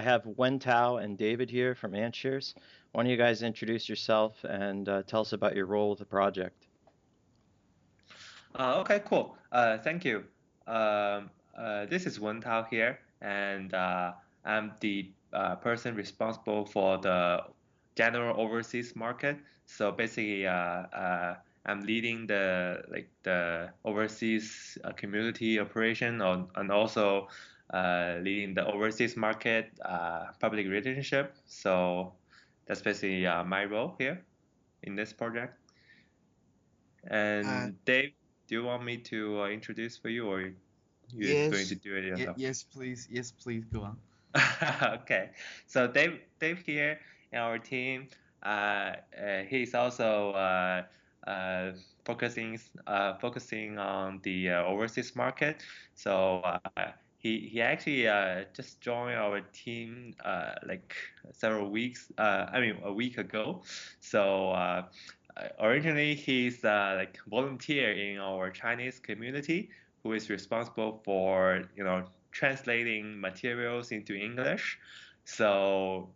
I have Wentao and David here from Antshares. Why don't you guys introduce yourself and tell us about your role with the project? Okay, cool. Thank you. This is Wentao here, and I'm the person responsible for the general overseas market. So basically, I'm leading the overseas community operation and also leading the overseas market public relationship. So that's basically my role here in this project. Uh, And Dave, do you want me to introduce for you, or you're going to yes, do it yourself? yes, please, go on. Okay. So Dave here in our team, he's also uh, focusing focusing on the overseas market. So he actually just joined our team like several weeks. I mean a week ago. So originally he's like volunteer in our Chinese community who is responsible for translating materials into English. So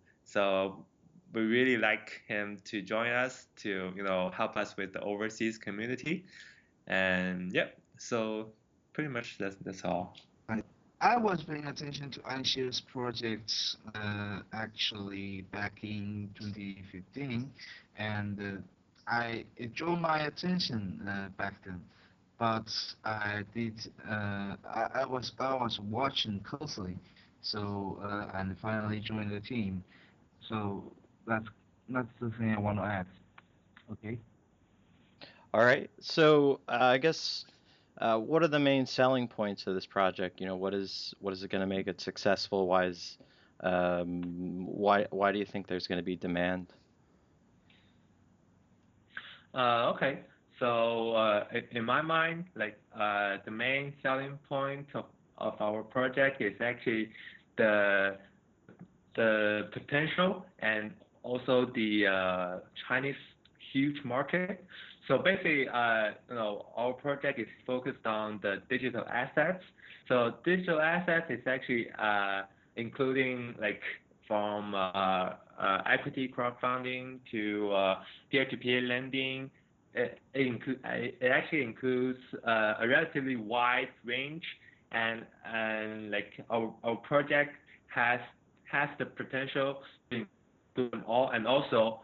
we really like him to join us to help us with the overseas community. And yep, so pretty much that's all. Right. I was paying attention to Anshi's projects actually back in 2015, and it drew my attention back then. But I was watching closely, so and finally joined the team. So that's that's the thing I want to add. Okay. All right. So I guess what are the main selling points of this project? What is it going to make it successful? Why do you think there's going to be demand? Okay. So in my mind, like the main selling point of our project is actually the the potential and also the Chinese huge market. So basically, our project is focused on the digital assets. So digital assets is actually including like from equity crowdfunding to peer-to-peer lending. It actually includes a relatively wide range, and like our project has the potential to do them all, and also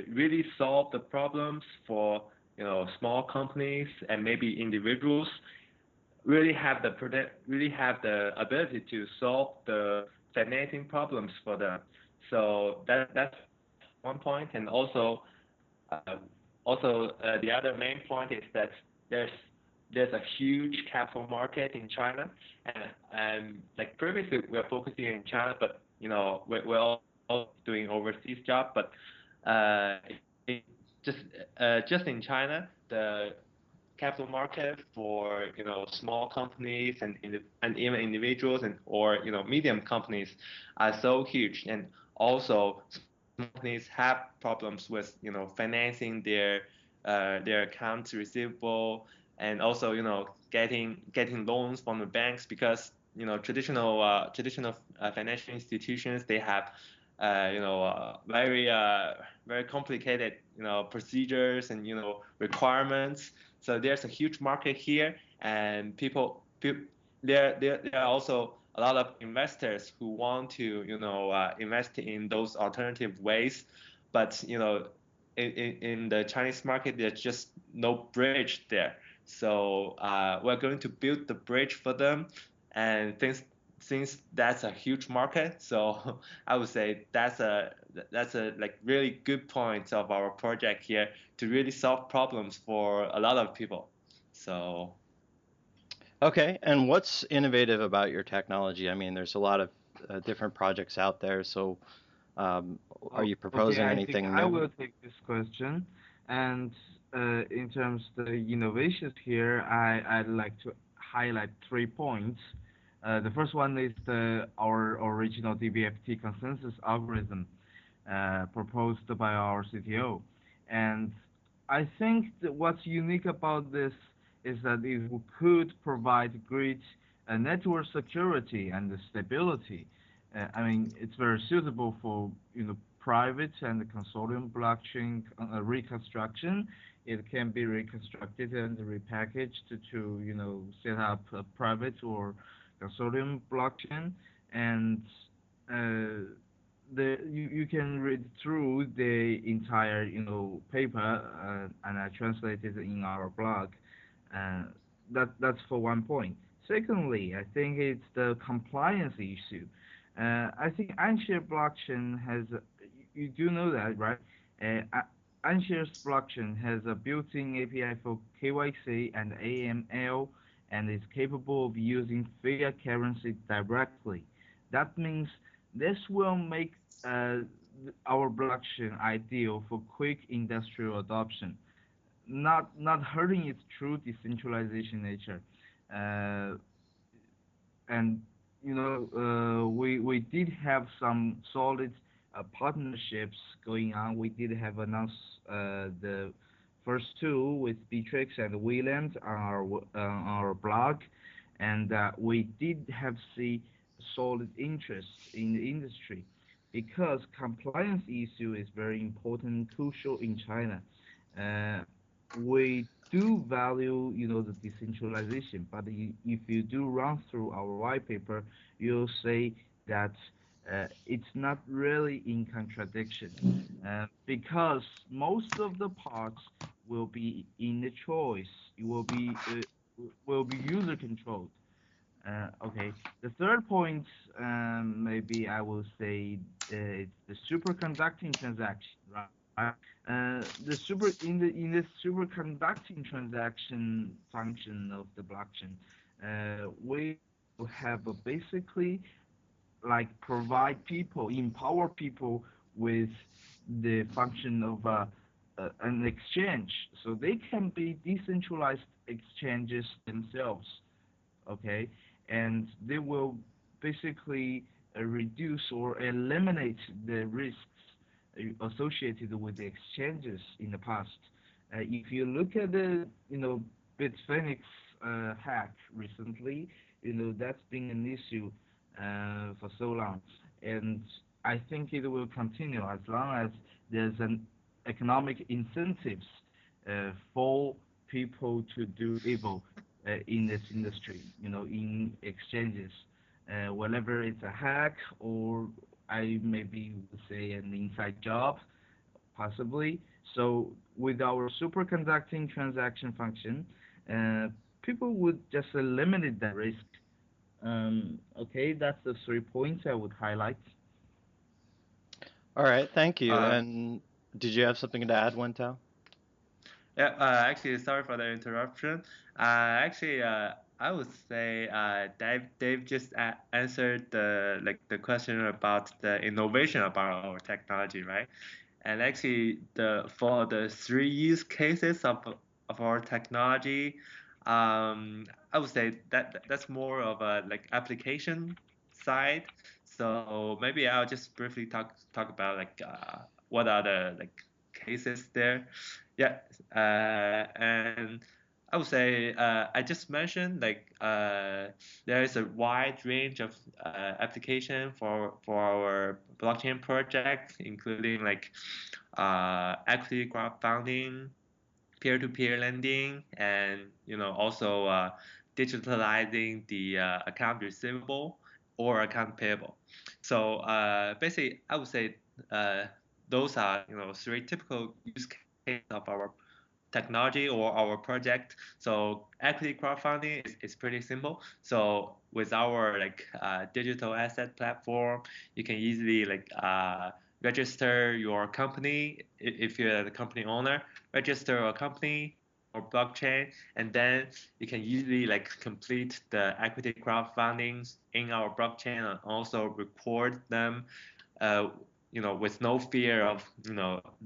really solve the problems for small companies and maybe individuals really have the ability to solve the financing problems for them. So that's one point, and uh, the other main point is that there's there's a huge capital market in China, and like previously we are focusing in China, but we're all doing overseas job, but it just just in China the capital market for small companies and even individuals and or medium companies are so huge, and also small companies have problems with financing their accounts receivable, and also getting loans from the banks, because traditional financial institutions, they have very complicated procedures and requirements. So there's a huge market here, and there are also a lot of investors who want to invest in those alternative ways, but in the Chinese market there's just no bridge there. So we're going to build the bridge for them, and since that's a huge market, so I would say that's a like really good point of our project here, to really solve problems for a lot of people. So Okay, and what's innovative about your technology? I mean, there's a lot of different projects out there, so um, are Oh, you okay, proposing I think anything I new? will take this question. And in terms of the innovations here, I'd like to highlight 3 points. The first one is our original DBFT consensus algorithm proposed by our CTO. And I think that what's unique about this is that it could provide great network security and stability, I mean, it's very suitable for private and consortium blockchain reconstruction. It can be reconstructed and repackaged to set up a private or consortium blockchain, and you can read through the entire paper, and I translated in our blog. Uh, that's for one point. Secondly, I think it's the compliance issue. I think Anshare blockchain has you do know that, right? Anshare's blockchain has a built-in API for KYC and AML, and is capable of using fiat currency directly. That means this will make uh, our blockchain ideal for quick industrial adoption, not hurting its true decentralization nature. Uh, and we did have some solid partnerships going on. We did have announced the first two with Beatrix and Wayland on our blog, and we did have see solid interest in the industry because compliance issue is very important and crucial in China. Uh, we do value, the decentralization, but if you do run through our white paper, you'll say that it's not really in contradiction, because most of the parts will be in the choice. It will be user controlled. Okay. The third point, maybe I will say, it's the superconducting transaction, right? In the superconducting transaction function of the blockchain, we will have basically like provide people, empower people with the function of an exchange, so they can be decentralized exchanges themselves. Okay, and they will basically reduce or eliminate the risks associated with the exchanges in the past. If you look at the Bitfinex hack recently, that's been an issue for so long, and I think it will continue as long as there's an economic incentives for people to do evil in this industry, in exchanges, whether it's a hack or I maybe would say an inside job, possibly. So with our superconducting transaction function, uh, people would just eliminate that risk. Okay, that's the 3 points I would highlight. All right, thank you. Uh, And did you have something to add, Wentao? Yeah, actually, sorry for the interruption. Actually, I would say Dave just answered the question about the innovation about our technology, right? And actually, for the three use cases of our technology, I would say that's more of a like application side. So maybe I'll just briefly talk about like what are the like cases there. Yeah, and I would say I just mentioned like there is a wide range of application for our blockchain project, including like equity crowdfunding, peer-to-peer lending, and also digitalizing the account receivable or account payable. So basically, I would say uh, those are three typical use cases of our technology or our project. So equity crowdfunding is pretty simple. So with our like digital asset platform, you can easily like register your company if you're the company owner, register a company or blockchain, and then you can easily like complete the equity crowdfundings in our blockchain and also record them uh, with no fear of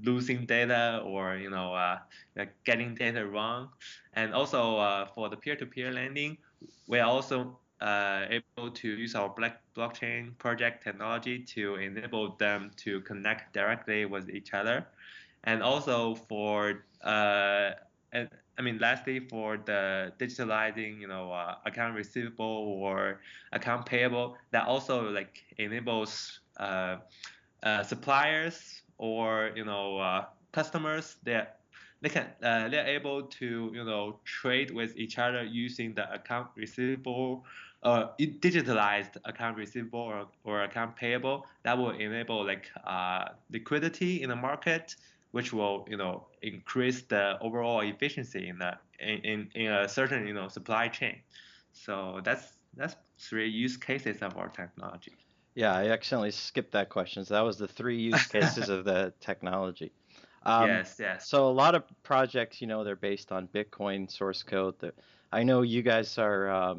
losing data or like getting data wrong. And also for the peer-to-peer lending, we're also able to use our blockchain project technology to enable them to connect directly with each other. And also for and I mean, lastly, for the digitalizing, account receivable or account payable, that also like enables suppliers or customers that they're able to trade with each other using the account receivable digitalized account receivable or account payable that will enable like liquidity in the market, which will increase the overall efficiency in a certain supply chain. So that's three use cases of our technology. Yeah, I accidentally skipped that question. So that was the three use cases of the technology. Um, Yes. so a lot of projects, they're based on Bitcoin source code. I know you guys are,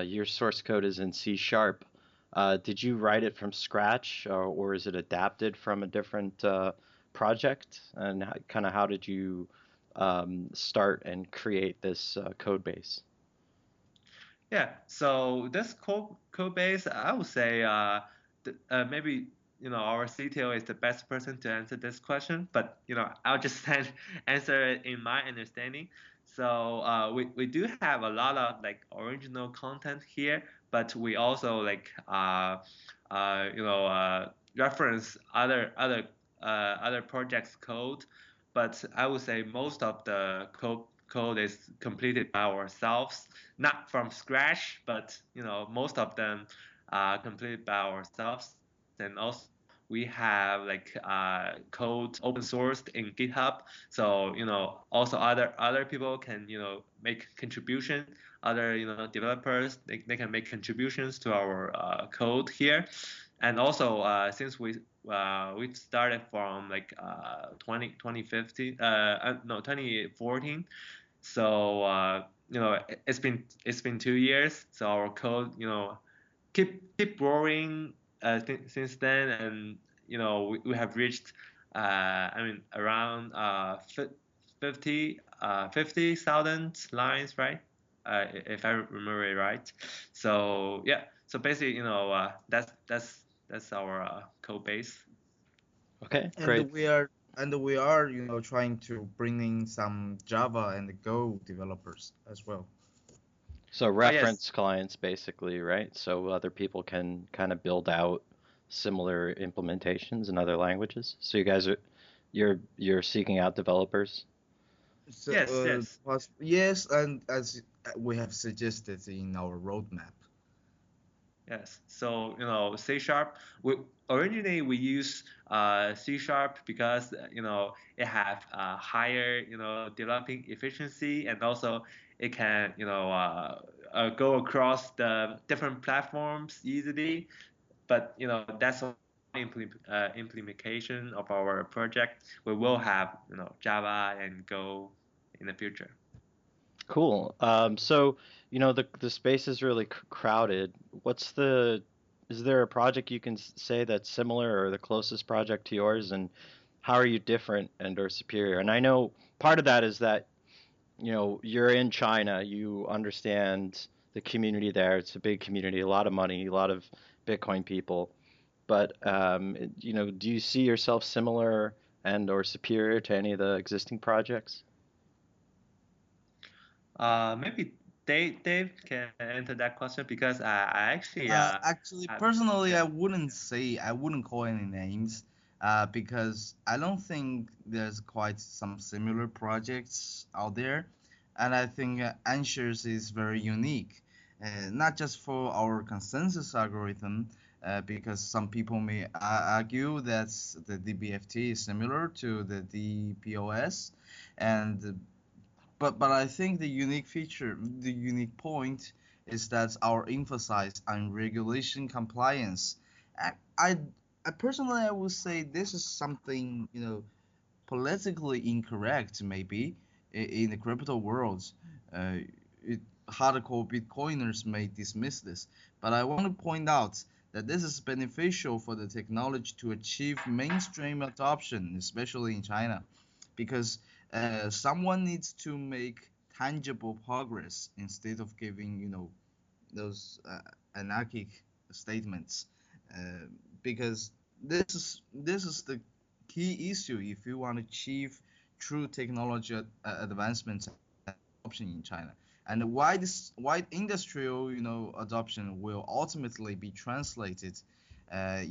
your source code is in C sharp. Did you write it from scratch, or is it adapted from a different project? And kind of how did you start and create this code base? Yeah, so this code base, I would say maybe our CTO is the best person to answer this question, but I'll just answer it in my understanding. So we do have a lot of like original content here, but we also like reference other projects code, but I would say most of the code is completed by ourselves, not from scratch, but most of them are completed by ourselves. And also we have like code open sourced in GitHub, so also other people can make contribution. Other developers they can make contributions to our code here, and also since we started from like 2015 no 2014, so it's been 2 years, so our code keep growing since then, and we have reached I mean around 50,000 lines, right? If I remember it right. So yeah, so basically that's our code base. Okay, And great. we are, trying to bring in some Java and Go developers as well. So Oh yes. reference clients basically, right? So other people can kind of build out similar implementations in other languages. So you guys are you're seeking out developers. So, Yes. yes, and as we have suggested in our roadmap. Yes. So C sharp. We originally we use C sharp because it have higher developing efficiency, and also it can go across the different platforms easily. But that's one implementation of our project. We will have Java and Go in the future. Cool. So the space is really crowded. Is there a project you can say that's similar or the closest project to yours, and how are you different and or superior? And I know part of that is that you're in China, you understand the community there. It's a big community, a lot of money, a lot of Bitcoin people. But do you see yourself similar and or superior to any of the existing projects? Maybe Dave can answer that question because I actually Actually, have, personally, yeah. I wouldn't call any names, because I don't think there's quite some similar projects out there, and I think Antshares is very unique, not just for our consensus algorithm, because some people may argue that the DBFT is similar to the DPoS, and but I think the unique point is that our emphasis on regulation compliance. I, I, I personally I would say this is something politically incorrect maybe in the crypto world. Uh, it, Hardcore Bitcoiners may dismiss this, but I want to point out that this is beneficial for the technology to achieve mainstream adoption, especially in China, because someone needs to make tangible progress instead of giving those anarchic statements, uh, because this is the key issue if you want to achieve true technology advancements and adoption in China, and wide industrial, adoption will ultimately be translated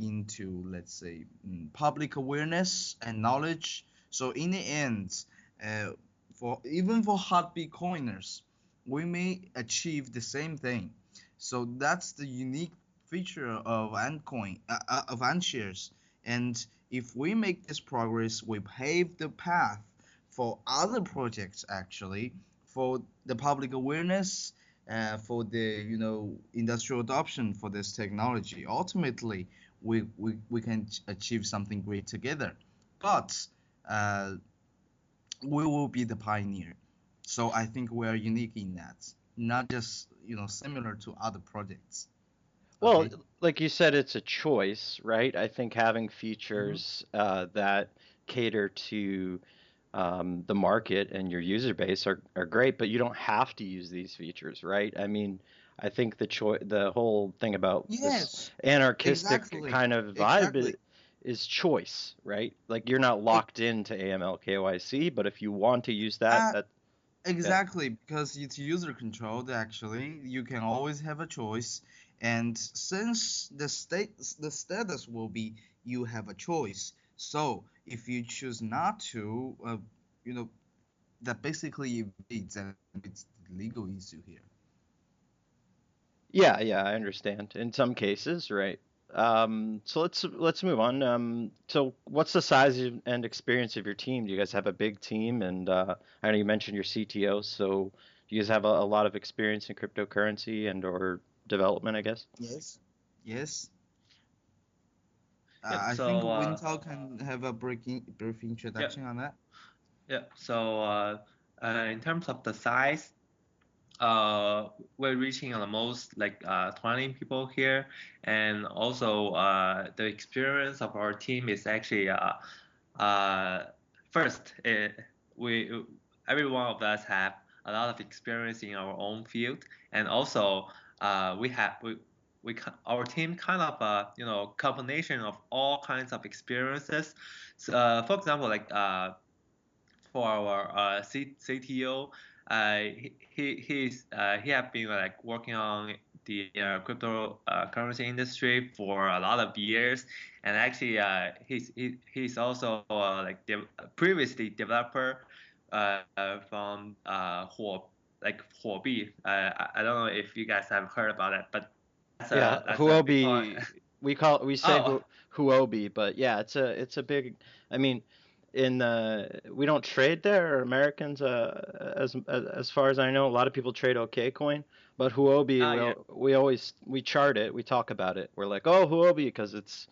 into, let's say, public awareness and knowledge. So in the end, uh, for hard Bitcoiners, we may achieve the same thing. So that's the unique feature of Antshares. And if we make this progress, we pave the path for other projects actually, for the public awareness, for the industrial adoption for this technology. Ultimately, we can achieve something great together. But uh, we will be the pioneer. So I think we are unique in that, not just similar to other projects. Well, Okay. like you said, it's a choice, right? I think having Mm-hmm. features that cater to the market and your user base are great, but you don't have to use these features, right? I mean, I think the whole thing about this Yes, anarchistic exactly, kind of vibe exactly. is choice, right? Like you're not E- locked into AML KYC, but if you want to use that, uh, yeah. exactly, because it's user controlled, actually, you can always have a choice. And since the status will be you have a choice, so if you choose not to, you know, that basically evades and it's the legal issue here. Yeah, yeah, I understand. In some cases, right. So let's move on. So what's the size and experience of your team? Do you guys have a big team? And I know you mentioned your CTO, so do you guys have a lot of experience in cryptocurrency and or development, I guess? Yes. Yes. Yep. I think Wintao can have a brief Yep. introduction on that. Yep. In terms of the size, uh, we're reaching almost like 20 people here, and also the experience of our team is actually uh, first, we every one of us have a lot of experience in our own field, and also we have our team kind of combination of all kinds of experiences. So, for example, like for our CTO, he have been like working on the crypto currency industry for a lot of years, and actually he's also previously developer from Huobi. I don't know if you guys have heard about it, but Yeah, that's a Bitcoin. Huobi, we say Oh, Huobi, but yeah, it's a big. I mean, we don't trade there, Americans, as far as I know. A lot of people trade OKCoin, but Huobi, yeah. we chart it, we talk about it. We're like, oh, Huobi, because it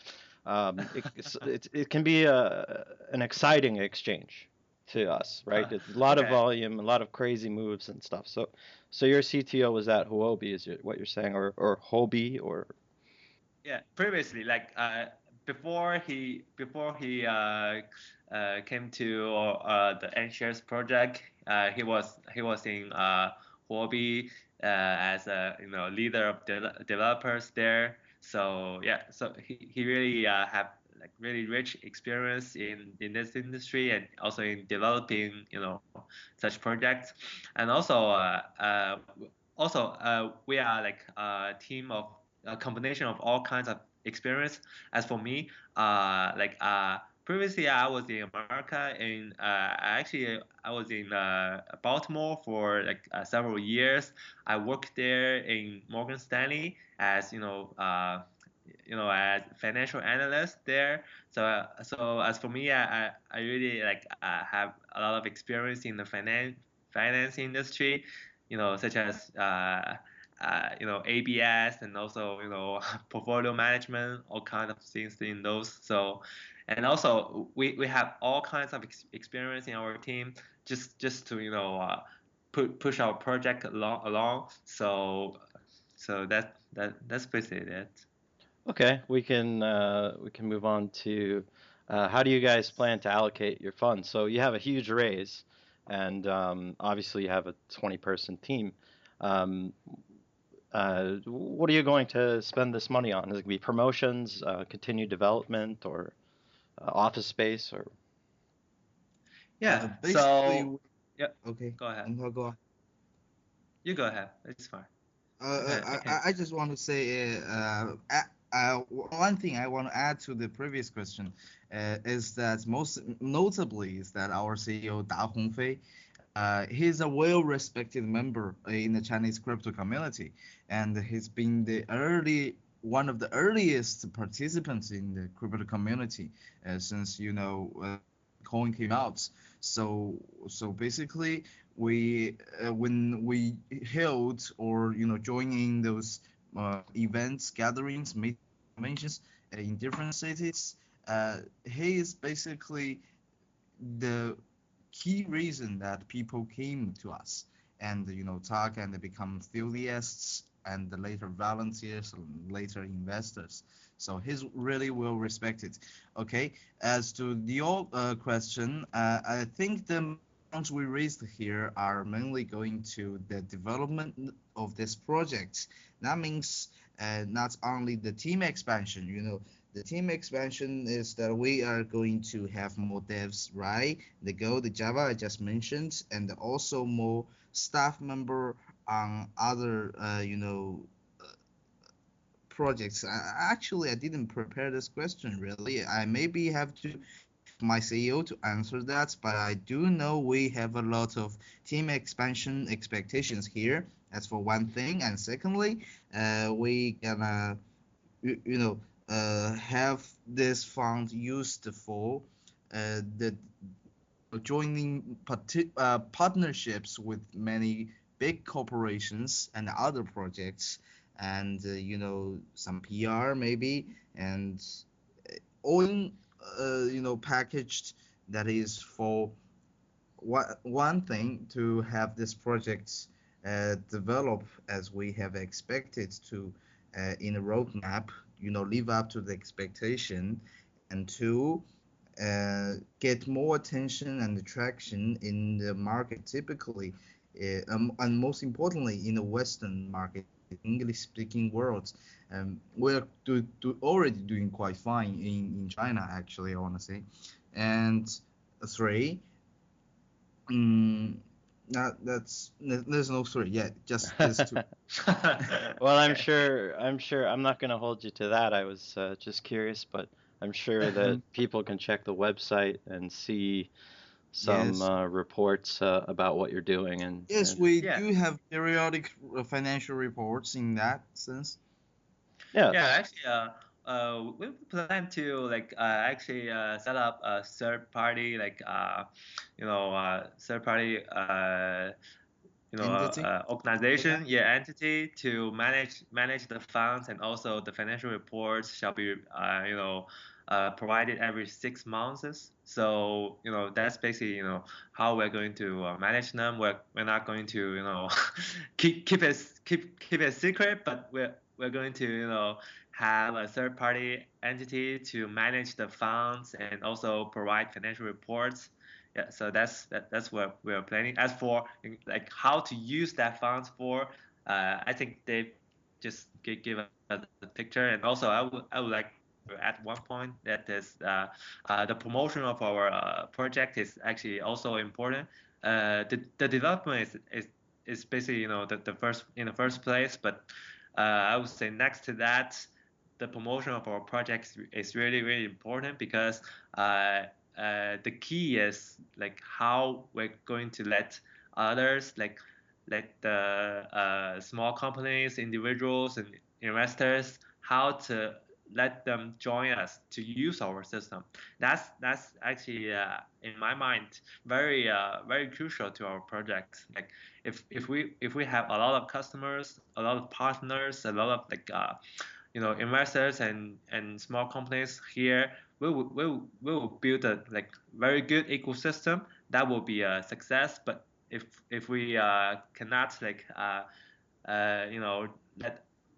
can be an exciting exchange to us, right? It's a lot of Okay. volume, a lot of crazy moves and stuff. So your CTO was at Huobi, what you're saying, or Hobie, or Yeah, previously, like came to the Antshares project, he was in Huobi as a leader of developers there. So yeah, so he really have like really rich experience in this industry and also in developing such projects, and also we are like a team of a combination of all kinds of experience. As for me, previously I was in America, and I was in Baltimore for like several years. I worked there in Morgan Stanley as as financial analyst there. So as for me, I really like have a lot of experience in the finance industry, such as ABS, and also portfolio management, all kinds of things in those. So, and also we have all kinds of experience in our team, just to push our project along. So that's basically it. okay, we can move on to how do you guys plan to allocate your funds? So you have a huge raise, and obviously you have a 20-person team. Um, what are you going to spend this money on? Is it going to be promotions, continued development, or office space, or Yeah. Basically, So yeah, okay. go ahead. And go on. You go ahead. It's fine. I can. I just want to say one thing I want to add to the previous question is that most notably is that our CEO Da Hongfei, he's a well-respected member in the Chinese crypto community, and he's been one of the earliest participants in the crypto community since coin came out. So basically, we when we held or joining those events, gatherings, meet conventions in different cities, he is basically the key reason that people came to us and talk and become enthusiasts and later volunteers and later investors. So he's really well respected. Okay, as to your question, I think the amounts we raised here are mainly going to the development of this project. That means not only the team expansion, the team expansion is that we are going to have more devs, right? The Go, the Java I just mentioned, and also more staff member on other, projects. Actually, I didn't prepare this question really. I maybe have to my CEO to answer that, but I do know we have a lot of team expansion expectations here. That's for one thing, and secondly, we gonna you know have this fund used for the joining partnerships with many big corporations and other projects, and some PR maybe, and all packaged, that is for one thing to have this project develop as we have expected to in a roadmap, live up to the expectation, and two, get more attention and traction in the market typically, and most importantly in the Western market, English speaking world. We're already doing quite fine in China, actually, I want to say. And three, there's no three yet, just these two. Well, Okay. I'm not going to hold you to that. I was just curious, but I'm sure that people can check the website and see some Yes. reports about what you're doing Yes, and we Yeah. do have periodic financial reports in that sense. yeah. Yeah, actually, we plan to like actually set up a third party like third party Entity. For that. organization, yeah, entity to manage the funds, and also the financial reports shall be provided every 6 months. So that's basically how we're going to manage them. We're not going to keep it secret, but we're going to have a third party entity to manage the funds and also provide financial reports. Yeah, so that's what we're planning. As for like how to use that funds for, I think they just give us the picture. And also I would like to add one point, that is the promotion of our project is actually also important. The development is basically the first in the first place, but I would say next to that, the promotion of our projects is really really important, because the key is like how we're going to let others, like let the small companies, individuals, and investors, how to let them join us to use our system. That's actually in my mind very crucial to our project. Like if we have a lot of customers, a lot of partners, a lot of like investors and small companies here, we will build a like very good ecosystem that will be a success. But if we cannot like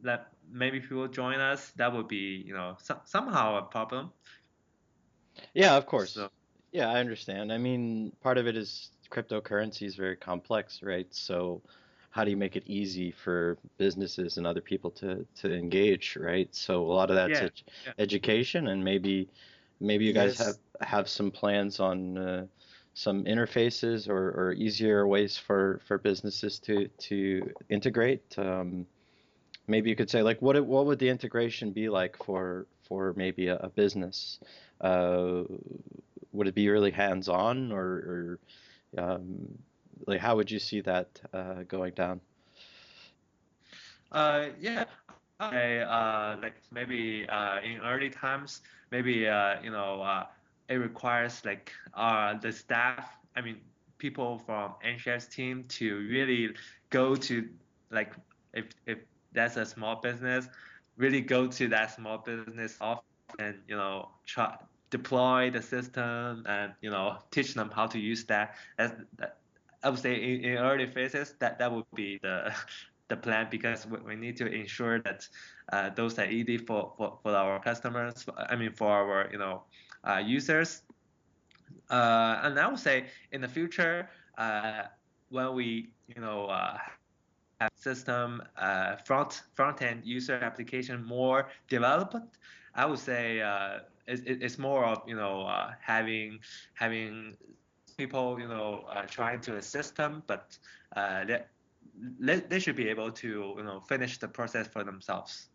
let maybe people join us, that would be somehow a problem. Yeah, of course. So Yeah, I understand. I mean, part of it is cryptocurrency is very complex, right? So how do you make it easy for businesses and other people to engage, right? So a lot of that's yeah, yeah. education, and maybe you guys Yes. have some plans on some interfaces or easier ways for businesses to integrate? Maybe you could say like what would the integration be like for maybe a business? Uh, would it be really hands-on or like how would you see that going down? Yeah, like maybe in early times, maybe it requires like the staff, I mean people from Antshares team to really go to like if that's a small business, really go to that small business office and try deploy the system and teach them how to use that. That I would say in early phases that would be the the plan because we need to ensure that those are easy for our customers. I mean for our users. And I would say in the future when we have system front end user application more developed, I would say it's more of having people trying to assist them, but they should be able to finish the process for themselves.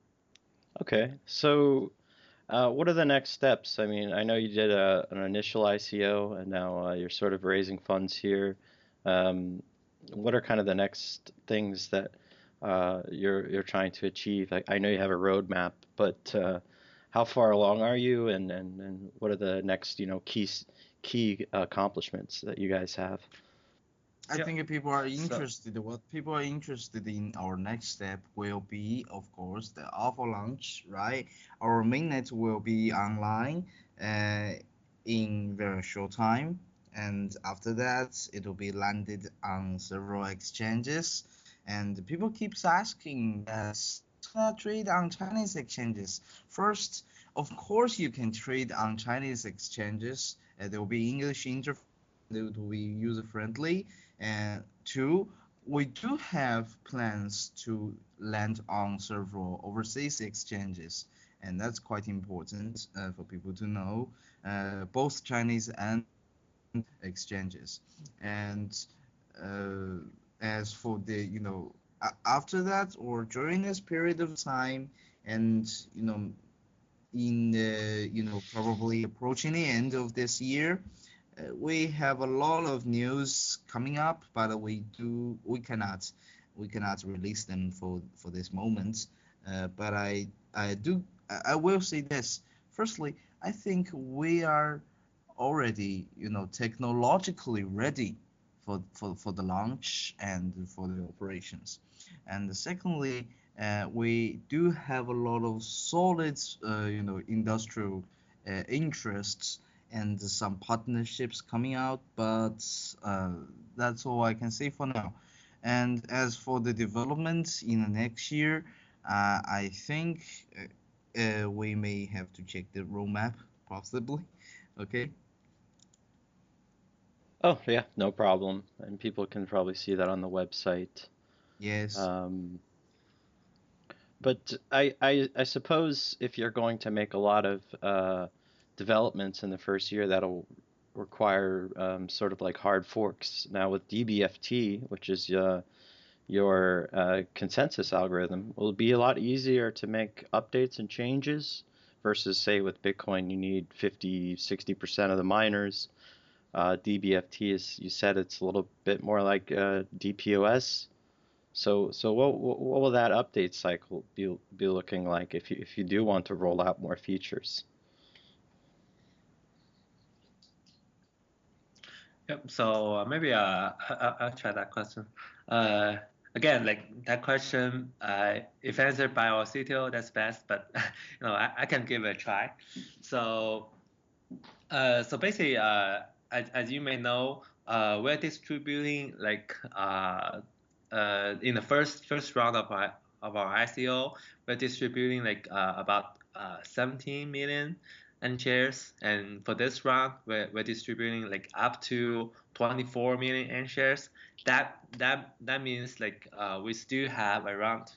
Okay, so what are the next steps? I mean, I know you did an initial ICO and now you're sort of raising funds here. Um, what are kind of the next things that you're trying to achieve? I know you have a roadmap, but how far along are you and what are the next, key accomplishments that you guys have? I Yep. think if people are So interested, what people are interested in our next step will be, of course, the alpha launch, right? Our mainnet will be online uh, in very short time, and after that, it will be landed on several exchanges. And people keeps asking that trade on Chinese exchanges. First, of course, you can trade on Chinese exchanges. There will be English interface. It will be user friendly, and two, we do have plans to land on several overseas exchanges, and that's quite important for people to know, both Chinese and exchanges. And uh, as for the, after that or during this period of time, and in probably approaching the end of this year, we have a lot of news coming up, but we cannot release them for this moment. But I will say this. Firstly, I think we are already technologically ready for the launch and for the operations. And secondly, we do have a lot of solid industrial interests and some partnerships coming out, but uh, that's all I can say for now. And as for the development in the next year, I think we may have to check the roadmap, possibly. Okay. Oh, yeah, no problem. And people can probably see that on the website. Yes. Um, But I suppose if you're going to make a lot of developments in the first year, that'll require sort of like hard forks. Now with DBFT, which is your consensus algorithm, will it be a lot easier to make updates and changes versus say with Bitcoin, you need 50, 60% of the miners. DBFT is, you said it's a little bit more like DPoS. So what will that update cycle be looking like if you do want to roll out more features? yep. So maybe I'll try that question. Uh, Again, like that question, if answered by our CTO, that's best. But I can give it a try. So so basically, as you may know, we're distributing like in the first round of our ICO, we're distributing like about 17 million N shares, and for this round, we're distributing like up to 24 million N shares. That means like we still have around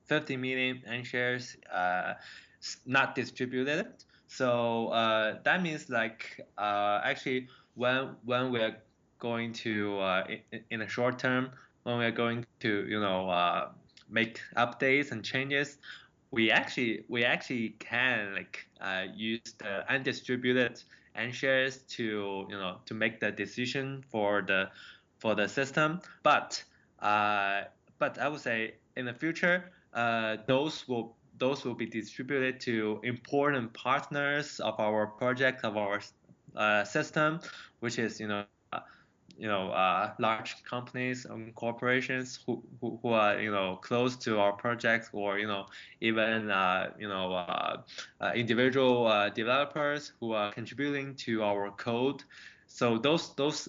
50 million N shares not distributed. So that means like actually when we're going to in the short term, when we're going to make updates and changes, we actually can like use the undistributed Antshares to to make the decision for the system. Uh, but I would say in the future, those will be distributed to important partners of our project, of our system, which is large companies and corporations who are close to our projects, or even individual developers who are contributing to our code. So those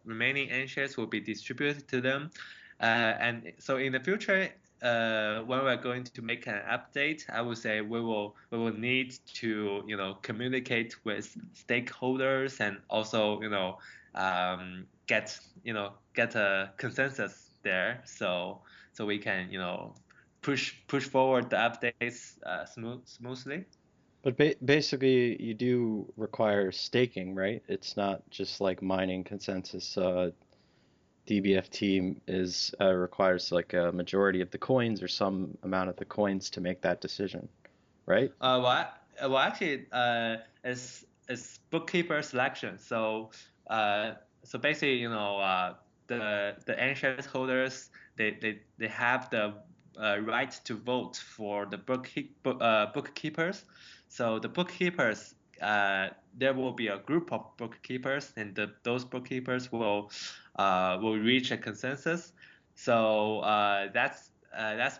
remaining Antshares will be distributed to them, and so in the future, when we're going to make an update, I would say we will need to communicate with stakeholders, and also get a consensus there, so we can push forward the updates smoothly. But basically, you do require staking, right? It's not just like mining consensus. DBFT is requires like a majority of the coins or some amount of the coins to make that decision, right? Actually, it's bookkeeper selection. So basically, the Antshares holders, they have the right to vote for the bookkeepers. So the bookkeepers, there will be a group of bookkeepers, and those bookkeepers will reach a consensus. So that's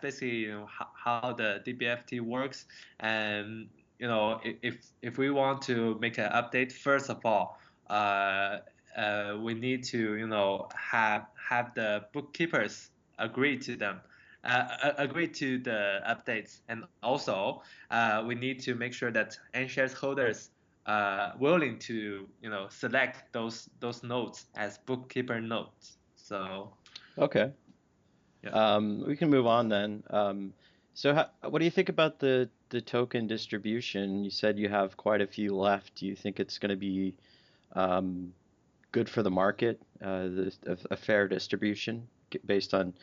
basically how the DBFT works. And if we want to make an update, first of all, we need to have the bookkeepers agree to them. Agree to the updates, and also we need to make sure that Antshares holders willing to select those nodes as bookkeeper nodes. So Okay. yeah. We can move on then. So what do you think about the token distribution? You said you have quite a few left. Do you think it's going to be um, good for the market, a fair distribution based on,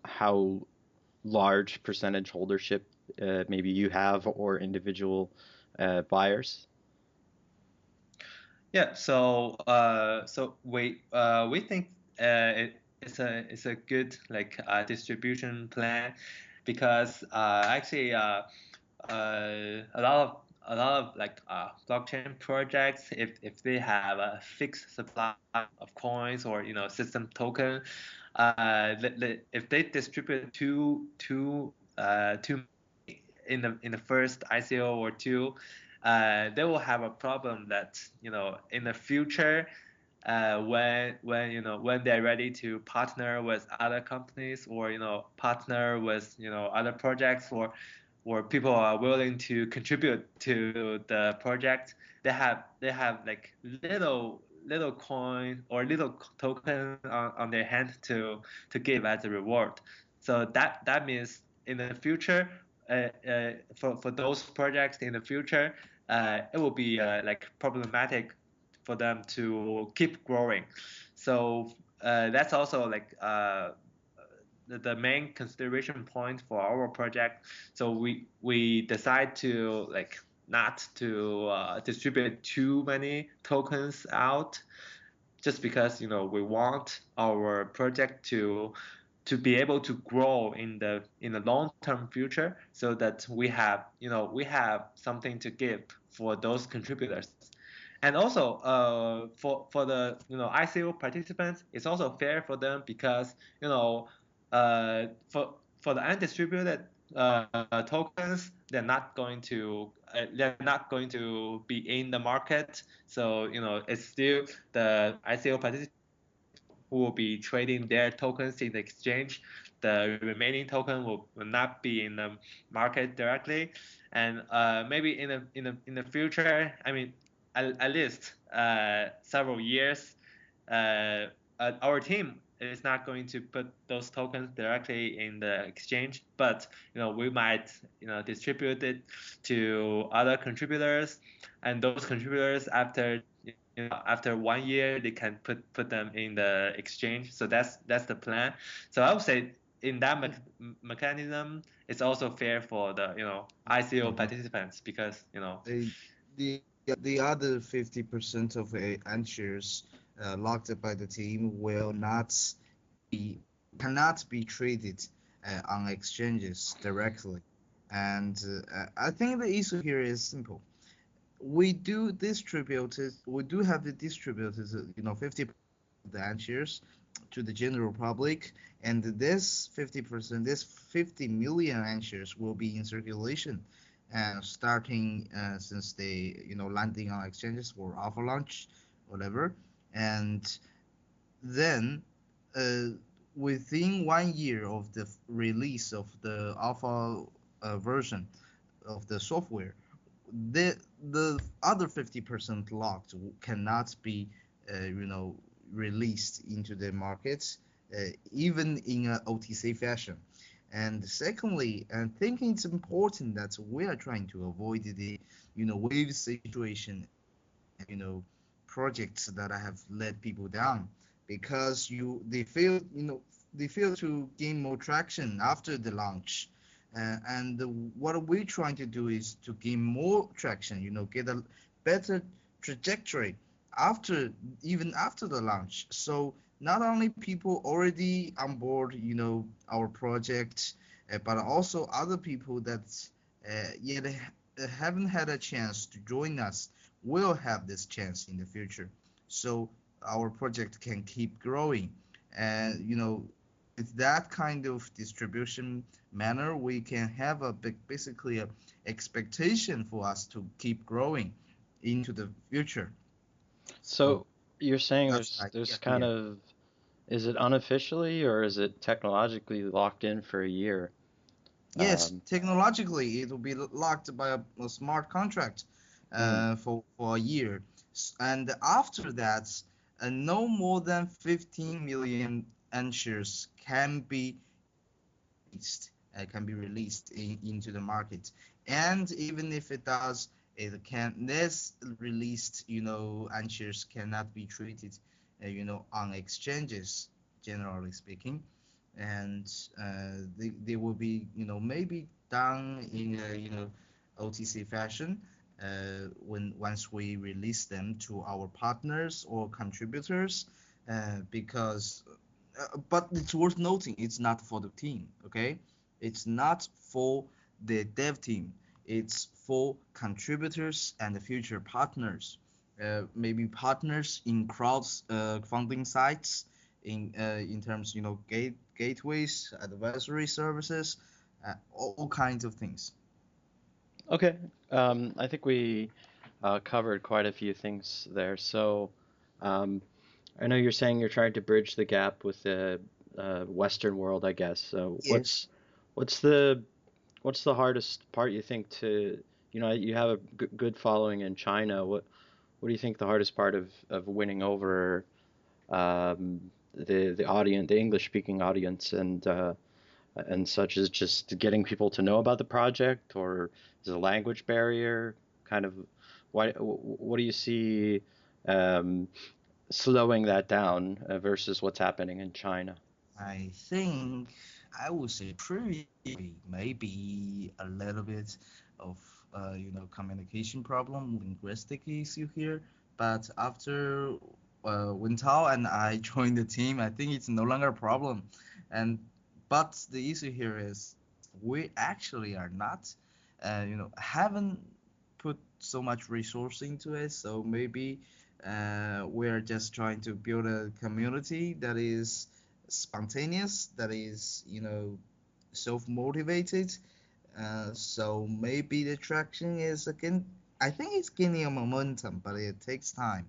how large percentage holdership maybe you have or individual buyers? Yeah, so we think it's a good like distribution plan, because actually a lot of like blockchain projects, if they have a fixed supply of coins, or system token, if they distribute too in the first ICO or two, they will have a problem that in the future, when they're ready to partner with other companies, or partner with other projects, or people are willing to contribute to the project, they have like little coin or little token on their hand to give as a reward. So that means in the future, for those projects in the future, it will be like problematic for them to keep growing. So that's also like the main consideration point for our project. So we decide to like not to distribute too many tokens out, just because we want our project to be able to grow in the long term future, so that we have something to give for those contributors. And also for the ICO participants, it's also fair for them, because for the undistributed tokens, they're not going to be in the market. So it's still the ICO participants who will be trading their tokens in the exchange. The remaining token will not be in the market directly. And maybe in the future, I mean, at least several years, our team is not going to put those tokens directly in the exchange, but we might distribute it to other contributors, and those contributors after 1 year they can put them in the exchange. So that's the plan. So I would say in that mechanism, it's also fair for the ICO Uh-huh. participants because Uh, the other 50% of Antshares locked by the team will not be cannot be traded on exchanges directly. And I think the issue here is simple. We do have the distributed, 50% of the Antshares to the general public, and this 50%, this 50 million Antshares will be in circulation starting since they landing on exchanges for alpha launch, whatever. And then uh, within 1 year of the release of the alpha version of the software, the other 50% locked cannot be released into the markets even in a OTC fashion. And secondly, I think it's important that we are trying to avoid the wave situation, you know projects that have let people down because they fail to gain more traction after the launch. And what we're trying to do is to gain more traction, get a better trajectory after even after the launch. So not only people already on board, our project, but also other people that yet haven't had a chance to join us will have this chance in the future. So our project can keep growing. And, with that kind of distribution manner, we can have basically a expectation for us to keep growing into the future. So So you're saying that's there's the there's idea kind here. of, is it unofficially or is it technologically locked in for a year? Yes, Um, technologically, it will be locked by a smart contract mm. for a year. And after that, no more than 15 million shares can be released into the market. And even if it does, it can this released, shares cannot be traded, on exchanges, generally speaking. And they will be, maybe done in a, OTC fashion when once we release them to our partners or contributors, because but it's worth noting it's not for the team, okay? It's not for the dev team. It's for contributors and the future partners. Maybe partners in funding sites, in terms, gateways, advisory services, all kinds of things. Okay. I think we covered quite a few things there. So, um, I know you're saying you're trying to bridge the gap with the Western world, I guess. So, Yes. what's the what's the hardest part you think to, you have a good following in China. What do you think the hardest part of winning over the audience, the English speaking audience, and such, is just getting people to know about the project, or is it a language barrier? Kind of, what do you see um, slowing that down versus what's happening in China? I think I would say previously maybe a little bit of communication problem, linguistic issue here. But after Wentao and I joined the team, I think it's no longer a problem. And but the issue here is we actually are not, haven't put so much resource into it. So maybe we're just trying to build a community that is spontaneous, that is, self-motivated. So maybe the traction is again, I think it's gaining a momentum, but it takes time.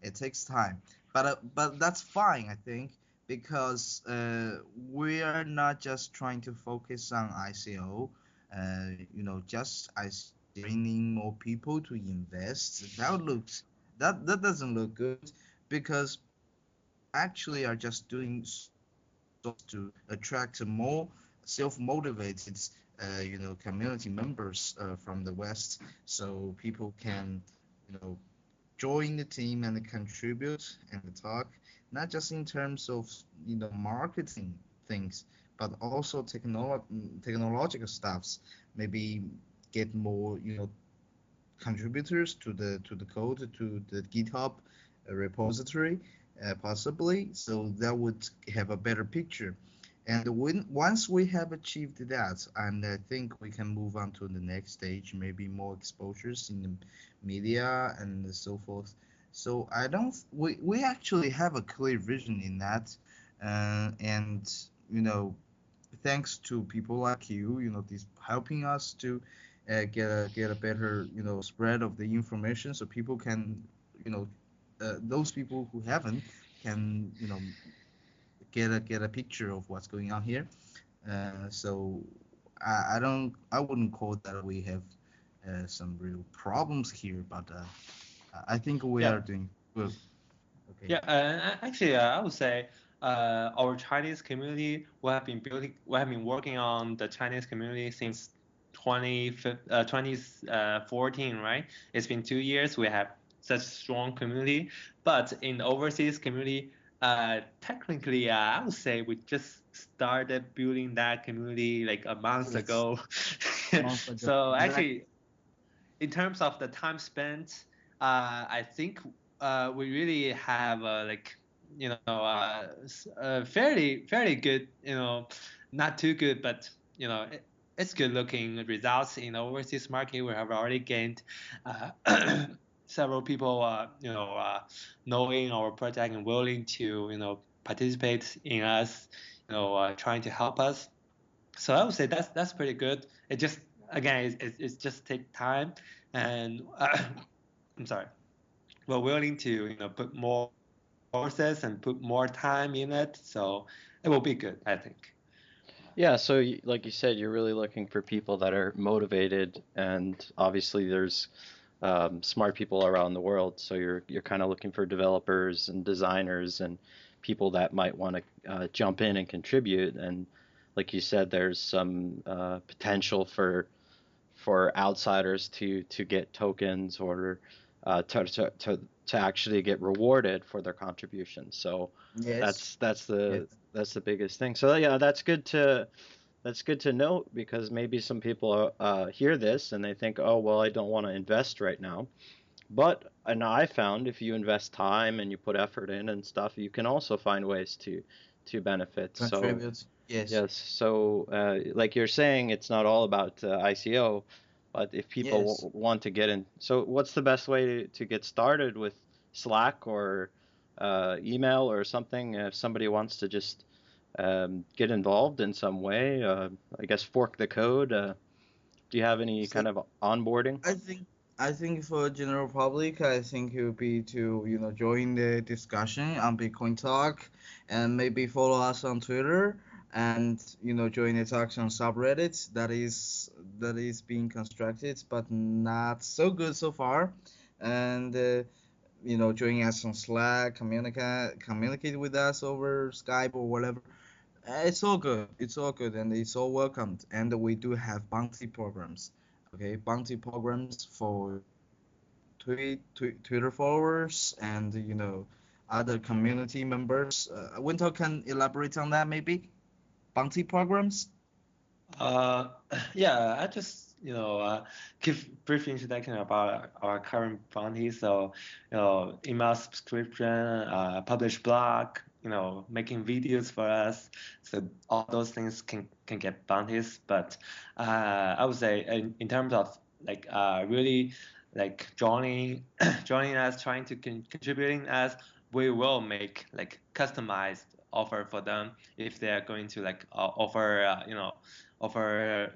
It takes time, but that's fine, I think, because we are not just trying to focus on ICO. Just as bringing more people to invest. That doesn't look good because actually are just doing to attract more self-motivated, community members from the West, so people can, join the team and contribute and talk, not just in terms of, marketing things, but also technological stuffs. Maybe get more, contributors to the code to the GitHub repository, possibly, so that would have a better picture. And once we have achieved that, and I think we can move on to the next stage, maybe more exposures in the media and so forth. So I don't, we actually have a clear vision in that, and you know thanks to people like you, these helping us to get a better, spread of the information, so people can, you know, those people who haven't can, get a picture of what's going on here. So I wouldn't call that we have some real problems here, but I think we Yeah. are doing good. Okay. Yeah, actually, I would say our Chinese community, we have been working on the Chinese community since 2014, right? It's been 2 years. We have such strong community, but in the overseas community, technically, I would say we just started building that community like a month Yes. ago. Month ago. So Exactly. actually, in terms of the time spent, I think we really have like fairly good, not too good, but it's good looking results in the overseas market. We have already gained several people knowing our project and willing to participate in us, trying to help us. So I would say that's pretty good. It just again it's just take time, and I'm sorry, we're willing to put more resources and put more time in it, so it will be good, I think. Yeah, so like you said, you're really looking for people that are motivated, and obviously there's smart people around the world. So you're kind of looking for developers and designers and people that might want to jump in and contribute. And like you said, there's some potential for outsiders to get tokens or to actually get rewarded for their contributions. So Yes. that's Yes. that's the biggest thing. So yeah, that's good to note because maybe some people hear this and they think, oh well, I don't want to invest right now. But and I found if you invest time and you put effort in and stuff, you can also find ways to benefit. So Contribute. Yes. yes, so like you're saying, it's not all about ICO, but if people Yes. want to get in, so what's the best way to get started with Slack or email or something? If somebody wants to just get involved in some way, I guess fork the code. Do you have any So kind of onboarding? I think I think for general public, I think it would be to join the discussion on Bitcoin Talk, and maybe follow us on Twitter, and join the talks on subreddits. That is being constructed, but not so good so far, and join us on Slack, communicate with us over Skype or whatever. It's all good. It's all good, and it's all welcomed. And we do have bounty programs. Okay, bounty programs for Twitter followers and other community members. Winter can elaborate on that maybe. Bounty programs. Uh, yeah, I just give brief introduction about our current bounty. So, email subscription, publish blog, making videos for us. So all those things can get bounties. But I would say in terms of like really like joining joining us, trying to contributing us, we will make like customized offer for them if they are going to like offer offer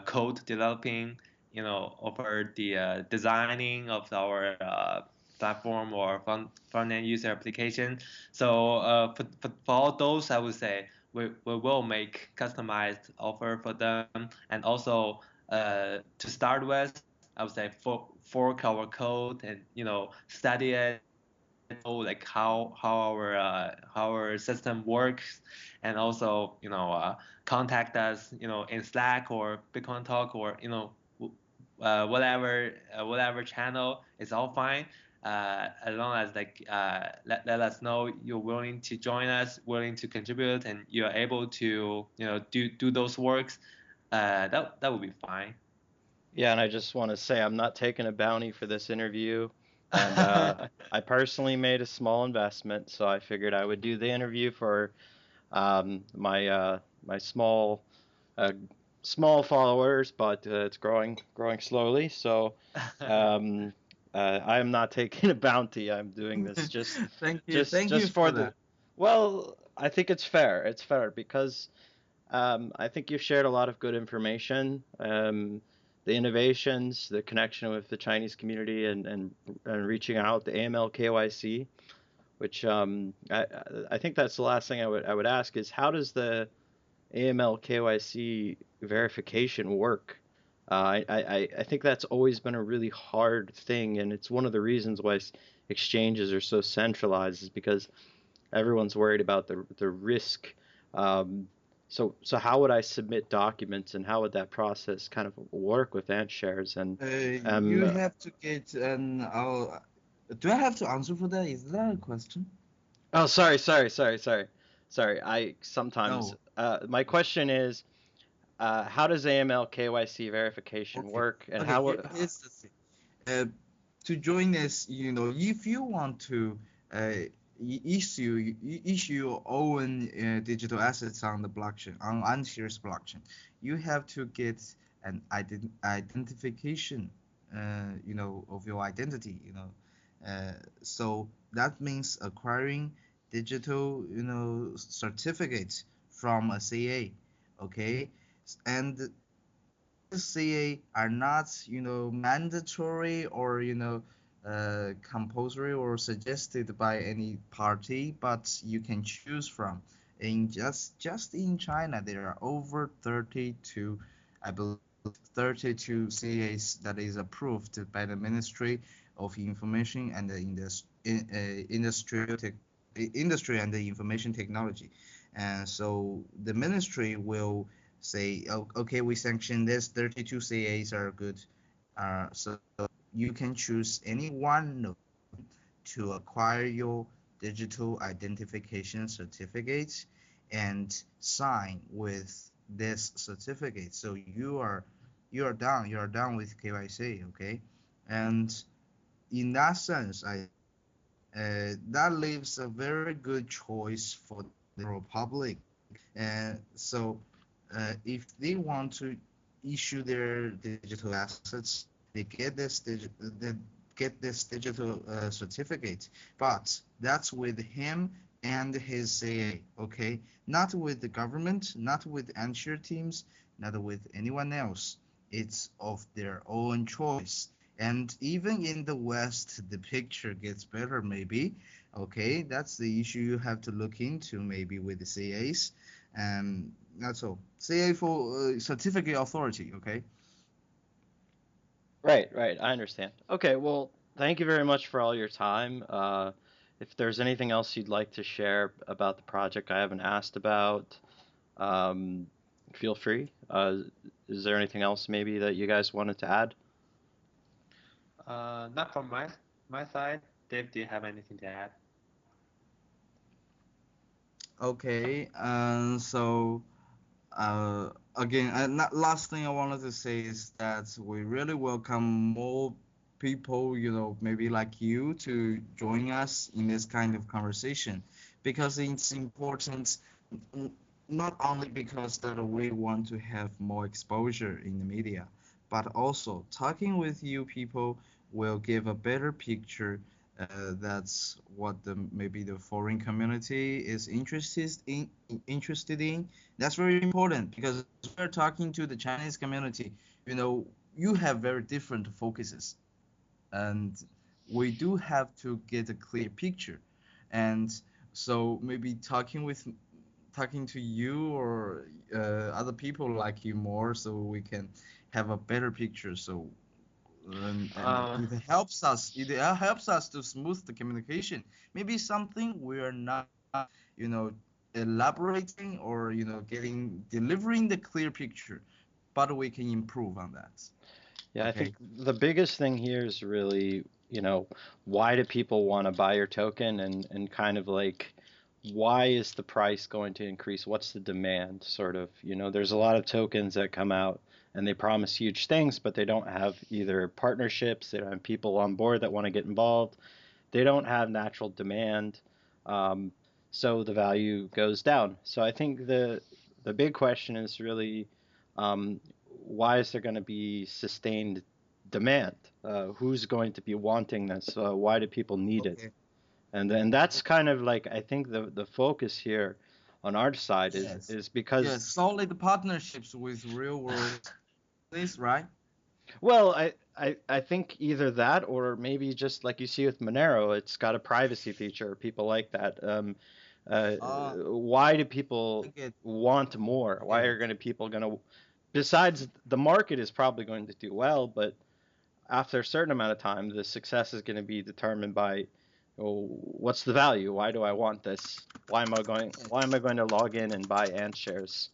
code developing, offer the designing of our platform or front end user application. So for all those, I would say we will make customized offer for them, and also to start with, I would say fork our code and study it, know like how our system works, and also contact us in Slack or Bitcoin Talk, or whatever channel is all fine. As long as like let us know you're willing to join us, willing to contribute, and you're able to do those works, that would be fine. Yeah, and I just want to say I'm not taking a bounty for this interview, and I personally made a small investment, so I figured I would do the interview for my uh, small followers, but it's growing slowly. So um, I am not taking a bounty. I'm doing this Thank you just for for the. that. Well, I think it's fair. It's fair because I think you've shared a lot of good information. The innovations, the connection with the Chinese community, and reaching out, the AML KYC, which I think that's the last thing I would ask is how does the AML KYC verification work? I think that's always been a really hard thing, and it's one of the reasons why exchanges are so centralized is because everyone's worried about the risk. Um, so how would I submit documents, and how would that process kind of work with Antshares? And You um, have to get an. Do I have to answer for that? Is that a question? oh, sorry. I sometimes No. my question is, how does AML KYC verification Okay. work, and Okay. how would Here's the thing. Uh, to join this, if you want to issue your own digital assets on the blockchain, on Antshares blockchain, you have to get an identification, of your identity, so that means acquiring digital, certificates from a CA, okay, and CA are not, mandatory or compulsory or suggested by any party, but you can choose from. In just in China, there are over 32, I believe, 32 CAs that is approved by the Ministry of Information and the Industry and the Information Technology, and so the ministry will say, oh, okay, we sanction this, 32 CAs are good. So you can choose any one of them to acquire your digital identification certificates and sign with this certificate. So you are done with KYC, okay? And in that sense, that leaves a very good choice for the general public. And so, if they want to issue their digital assets, they get this digital certificate, but that's with him and his CA, okay? Not with the government, not with Anshare teams, not with anyone else. It's of their own choice. And even in the West, the picture gets better, maybe. Okay, that's the issue you have to look into, maybe with the CAs. That's all. CA for certificate authority. Okay. right, I understand. Okay, well, thank you very much for all your time. If there's anything else you'd like to share about the project I haven't asked about, um, feel free. Is there anything else maybe that you guys wanted to add? Not from my side. Dave, do you have anything to add? Okay. So again, last thing I wanted to say is that we really welcome more people, maybe like you, to join us in this kind of conversation, because it's important, n- not only because that we want to have more exposure in the media, but also talking with you people will give a better picture. That's what the maybe the foreign community is interested in. That's very important because we're talking to the Chinese community. You have very different focuses, and we do have to get a clear picture. And so maybe talking to you or other people like you more, so we can have a better picture. So and Uh, it helps us to smooth the communication. Maybe something we are not, you know, elaborating or getting delivering the clear picture, but we can improve on that. Yeah, I think Okay. the biggest thing here is really, why do people want to buy your token and kind of like why is the price going to increase? What's the demand sort of? There's a lot of tokens that come out and they promise huge things, but they don't have either partnerships, they don't have people on board that want to get involved. They don't have natural demand. Um, so the value goes down. So I think the big question is really why is there going to be sustained demand? Who's going to be wanting this? Why do people need it? Okay. And then that's kind of like I think the focus here on our side is Yes. is because Yes. Solid partnerships with real world companies, right? well I think either that or maybe just like you see with Monero, it's got a privacy feature. People like that. Uh, Uh, why do I people get, want more? I Why get are it. going to people going to besides the market is probably going to do well, but after a certain amount of time, the success is going to be determined by, oh, what's the value? Why do I want this? Yes. Why am I going to log in and buy Antshares?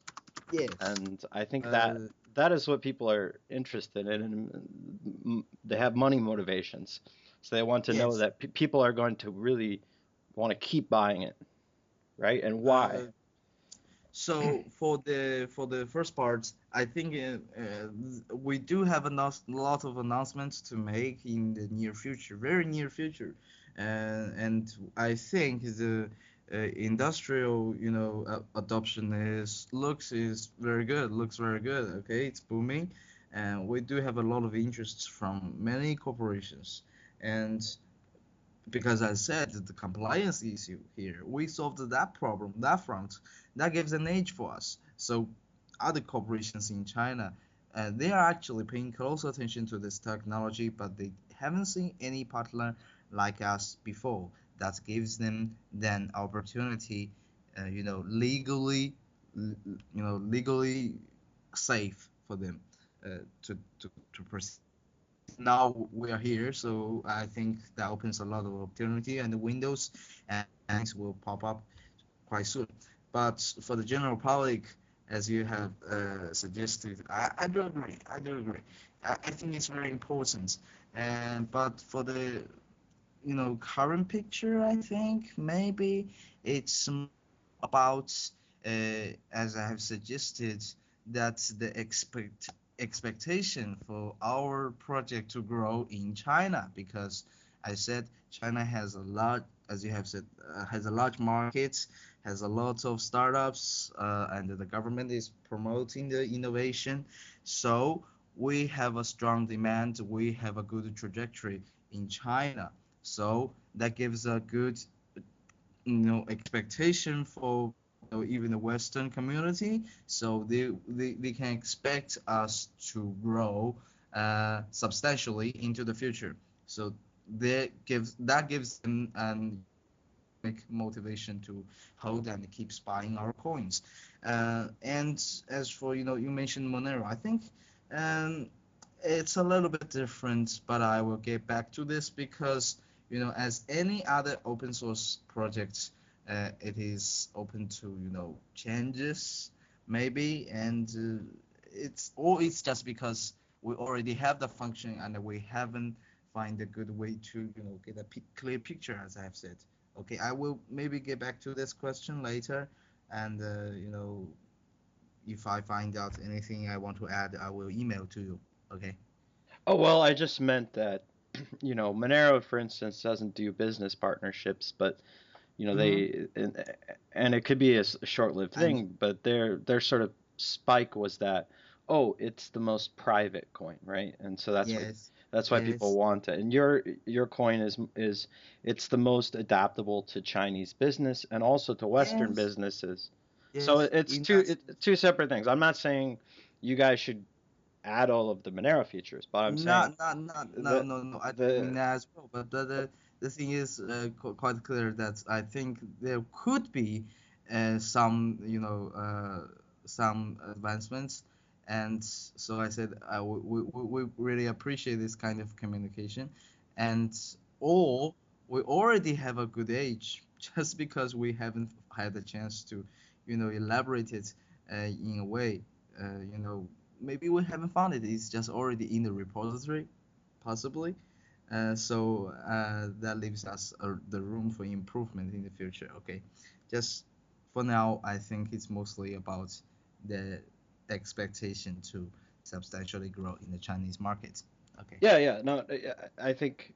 Yes. And I think that Uh, that is what people are interested in, and they have money motivations, so they want to know yes. that people are going to really want to keep buying it, right? And why? Uh, So for the first part, I think we do have a lot of announcements to make in the near future, very near future, and I think the industrial, adoption is very good, looks very good. Okay, it's booming, and we do have a lot of interests from many corporations, and because I said the compliance issue here, we solved that problem, that front. That gives an edge for us. So other corporations in China, they are actually paying close attention to this technology, but they haven't seen any partner like us before. That gives them then opportunity, legally safe for them to proceed. And now we are here, so I think that opens a lot of opportunity and the windows, and things will pop up quite soon. But for the general public, as you have suggested, I do agree. I do agree. I think it's very important. And but for the current picture, I think maybe it's more about, as I have suggested, that the expectation for our project to grow in China, because I said China has a lot, as you have said, has a large market, has a lot of startups, and the government is promoting the innovation. So we have a strong demand, we have a good trajectory in China. So that gives a good, expectation for even the Western community. So they can expect us to grow substantially into the future. So that gives them an economic motivation to hold and keep buying our coins. And as for you mentioned Monero, I think um, it's a little bit different, but I will get back to this because as any other open source project, it is open to changes maybe, and it's just because we already have the function and we haven't find a good way to get a clear picture, as I have said. Okay, I will maybe get back to this question later, and if I find out anything I want to add, I will email to you. Okay. Oh, well, I just meant that, Monero, for instance, doesn't do business partnerships, but Mm-hmm. they and it could be a short-lived I know. thing, but their sort of spike was that, oh, it's the most private coin, right? And so Yes. that's why people Yes. want it. And your coin is it's the most adaptable to Chinese business and also to Western Yes. businesses. So Yes. it's two separate things. I'm not saying you guys should add all of the Monero features, but I'm saying Not no the no no. I don't mean the that as well. But the thing is quite clear that I think there could be some some advancements, And so I said, we really appreciate this kind of communication, and or we already have a good age just because we haven't had the chance to, elaborate it in a way, maybe we haven't found it. It's just already in the repository, possibly. So that leaves us the room for improvement in the future. Okay, just for now, I think it's mostly about the expectation to substantially grow in the Chinese market. Okay. Yeah. No, I think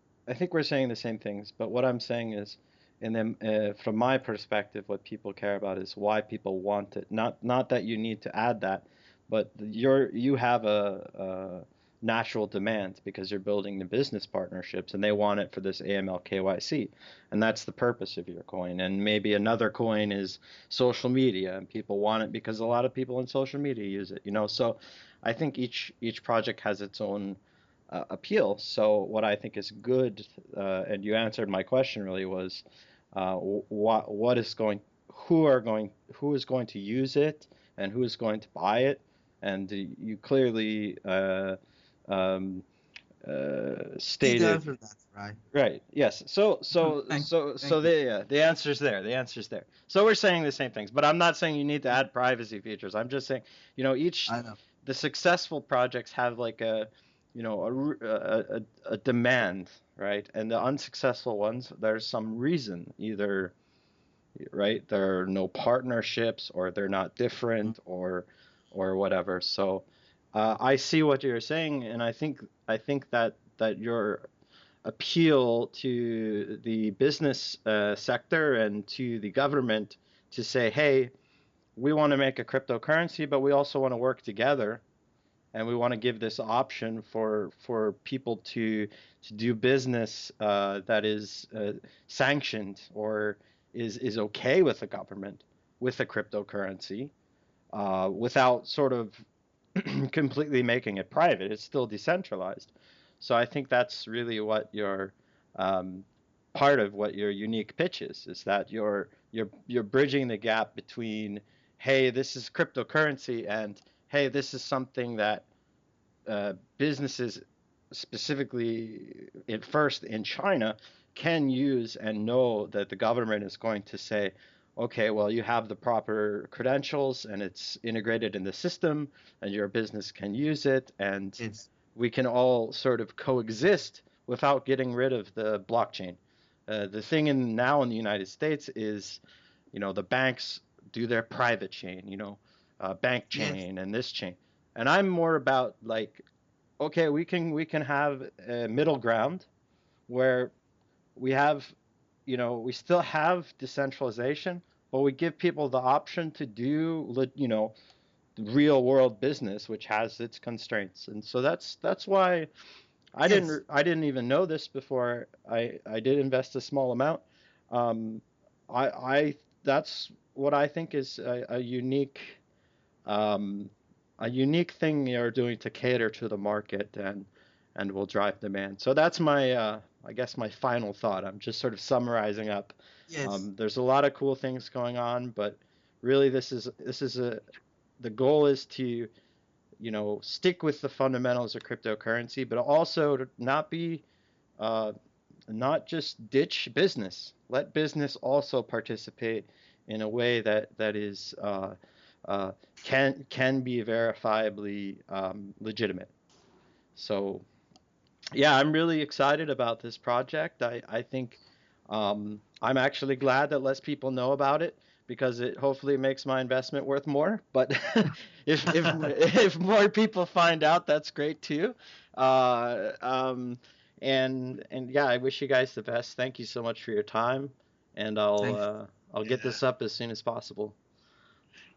we're saying the same things, but what I'm saying is, and then from my perspective, what people care about is why people want it. Not that you need to add that, but you have a natural demand because you're building the business partnerships, and they want it for this AML KYC, and that's the purpose of your coin. And maybe another coin is social media, and people want it because a lot of people in social media use it. So I think each project has its own appeal. So what I think is good, and you answered my question really was, what is going, who is going to use it, and who is going to buy it, and you clearly um, Did stated. answer that, right? Right. Yes. So so Thank, so thank so you. the answer's there. The answer's there. So we're saying the same things, but I'm not saying you need to add privacy features. I'm just saying, each I know. the successful projects have like a demand, right? And the unsuccessful ones, there's some reason, either right, there are no partnerships, or they're not Mhm. different, or whatever. So I see what you're saying, and I think that your appeal to the business sector and to the government to say, hey, we want to make a cryptocurrency, but we also want to work together, and we want to give this option for people to do business that is sanctioned, or is okay with the government, with a cryptocurrency, without sort of completely making it private. It's still decentralized. So I think that's really what your um, part of what your unique pitch is that you're bridging the gap between, hey, this is cryptocurrency, and hey, this is something that businesses, specifically at first in China, can use and know that the government is going to say, okay, well, you have the proper credentials and it's integrated in the system, and your business can use it, and Yes. we can all sort of coexist without getting rid of the blockchain. The thing now in the United States is, the banks do their private chain, bank Yes. chain and this chain. And I'm more about like, okay, we can have a middle ground where we have, we still have decentralization, but we give people the option to do, real world business, which has its constraints. And so that's why Yes. I didn't even know this before I did invest a small amount. Um, I That's what I think is um, a unique thing you're doing to cater to the market, and will drive demand. So that's my I guess my final thought. I'm just sort of summarizing up. Yes. There's a lot of cool things going on, but really this is the goal is to, stick with the fundamentals of cryptocurrency, but also to uh, not just ditch business. Let business also participate in a way that is uh, can be verifiably legitimate. So yeah, I'm really excited about this project. I think I'm actually glad that less people know about it, because it hopefully makes my investment worth more. But if more people find out, that's great too. Uh, um, and yeah, I wish you guys the best. Thank you so much for your time, and Thank you. I'll get Yeah. this up as soon as possible.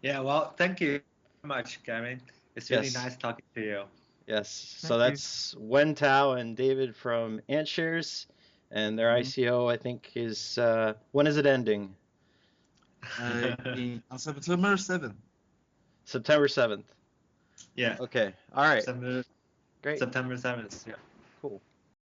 Yeah. Well, thank you very much, Kevin. It's really Yes. nice talking to you. Yes. So Thank you. that's Wentao and David from Antshares, and their Hmm. ICO, I think, is when is it ending? On September 7th. September 7th. Yeah. Okay. All right. September Great. September 7th. Yeah. Cool.